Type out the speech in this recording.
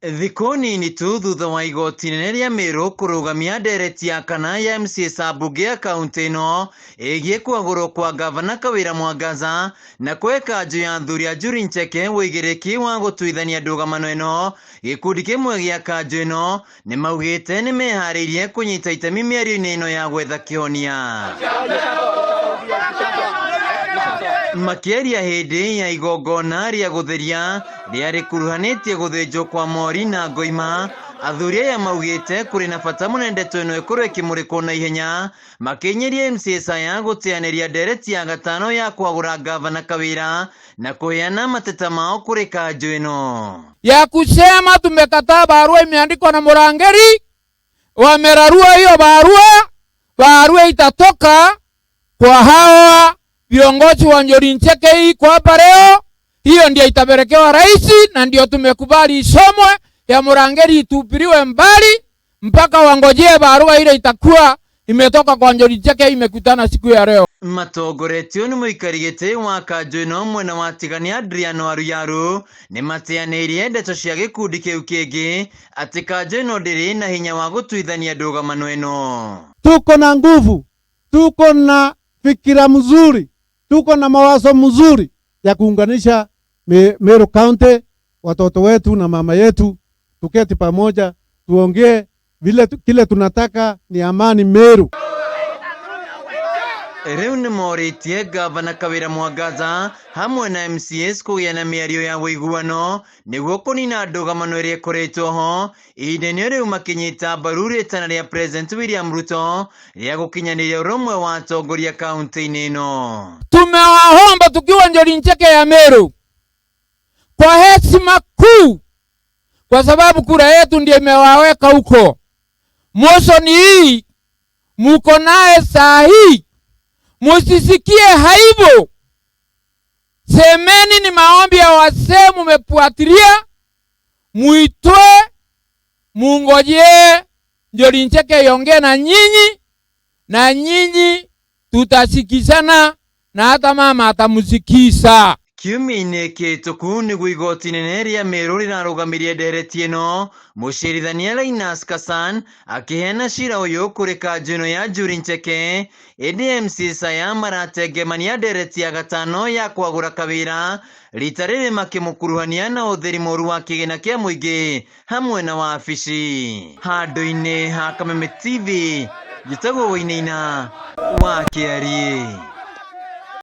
Thikũ nini tu thutha wa igoti inene rĩa Meru kũrũgamia ndereti ya kana ya MCAs a mbunge ya kaunti ĩno ĩgiĩ kwagũrwo kwa gavana Kawĩra Mwangaza na kwe kanjũ ya athuri a Njuri Ncheke wĩigĩrĩki wa gũtuithania ndũgamano ĩno, gĩkundi kĩmwe gĩa kanjũ ĩno nĩ maugĩte nĩ meharĩirie kũnyita itemi mĩario-inĩ ĩno ya gwetha kĩhonia. Makĩaria hĩndĩ ya igongona rĩa gũtheria rĩa rĩkuruhanĩtie gũthĩnjwo kwa mori na ngoima, athuri aya maugĩte kũrĩ na bata mũnene ndeto ĩno ĩkorwo ĩkĩmũrĩkwo na ihenya, makĩnyĩria MCAs aya gũteanĩria ndereti ya gatano ya kwagũra gavana Kawĩra na kũheana mateta mao kũrĩ kanjũ ĩno ya kusema tumekataa barua imeandikwa na Murangeri, wamerarua hiyo barua itatoka kwa hawa viongozi wa Njuri Ncheke hii kwa hapa leo. Hiyo ndio itapelekewa rais na ndio tumekubali isomwe, ya Murangeri itupiliwe mbali mpaka wangojee barua ile itakuwa imetoka kwa Njuri Ncheke imekutana siku ya leo. Matongoretio nĩ mũikari gĩtĩ wa kanjũ ĩno mwena wa Tigania Adrian Waruyaru nĩ mateanĩirie ndeto cia gĩkundi kĩu kĩngĩ atĩ kanjũ ĩno ndĩrĩ na hinya wa gũtuithania ndũgamano ĩno. Tuko na nguvu, tuko na fikira mzuri, tuko na mawazo mzuri ya kuunganisha Meru County, watoto wetu na mama yetu, tuketi pamoja tuongee vile kile tunataka ni amani Meru. Rĩu nĩ morĩtie gavana Kawĩra Mwangaza hamwe na MCAs kũgĩa na mĩario ya wĩiguano nĩguo kũnina ndũgamano ĩrĩa ĩkoretwo ho, ihinda-inĩ rĩu makĩnyita mbaru rĩtana rĩa President William Ruto rĩa gũkinyanĩria ũrũmwe wa atongoria kaunti-inĩ ĩno. Tumewaomba tukiwa Njuri Ncheke ya Meru kwa heshima kuu, kwa sababu kura yetu ndiyo imewaweka huko. Motion hii muko naye saa hii, musisikie haibu. Semeni ni maombi ya wasee, mumefuatilia, muitoe, mungojee Njuri Ncheke iongee na nyinyi tutasikizana na hata mama atamusikisa. Kiumia-inĩ kĩhĩtũku nĩguo igoti inene rĩa Meru rĩrarũgamirie ndereti ĩno, mũcirithania Linus Kassan akĩheana cira ũyũ kũrĩ kanjũ ĩno ya Njuri Ncheke, ĩndĩ MCAs aya maratengemania ndereti ya gatano ya kwagũra Kawĩra, rita rĩrĩ makĩmũkuruhania na ũtheri mũru wa kĩgĩna kĩa mũingĩ hamwe na wabici. Handũ-inĩ ha Kameme TV, njĩtagwo Wainaina wa Kĩarie.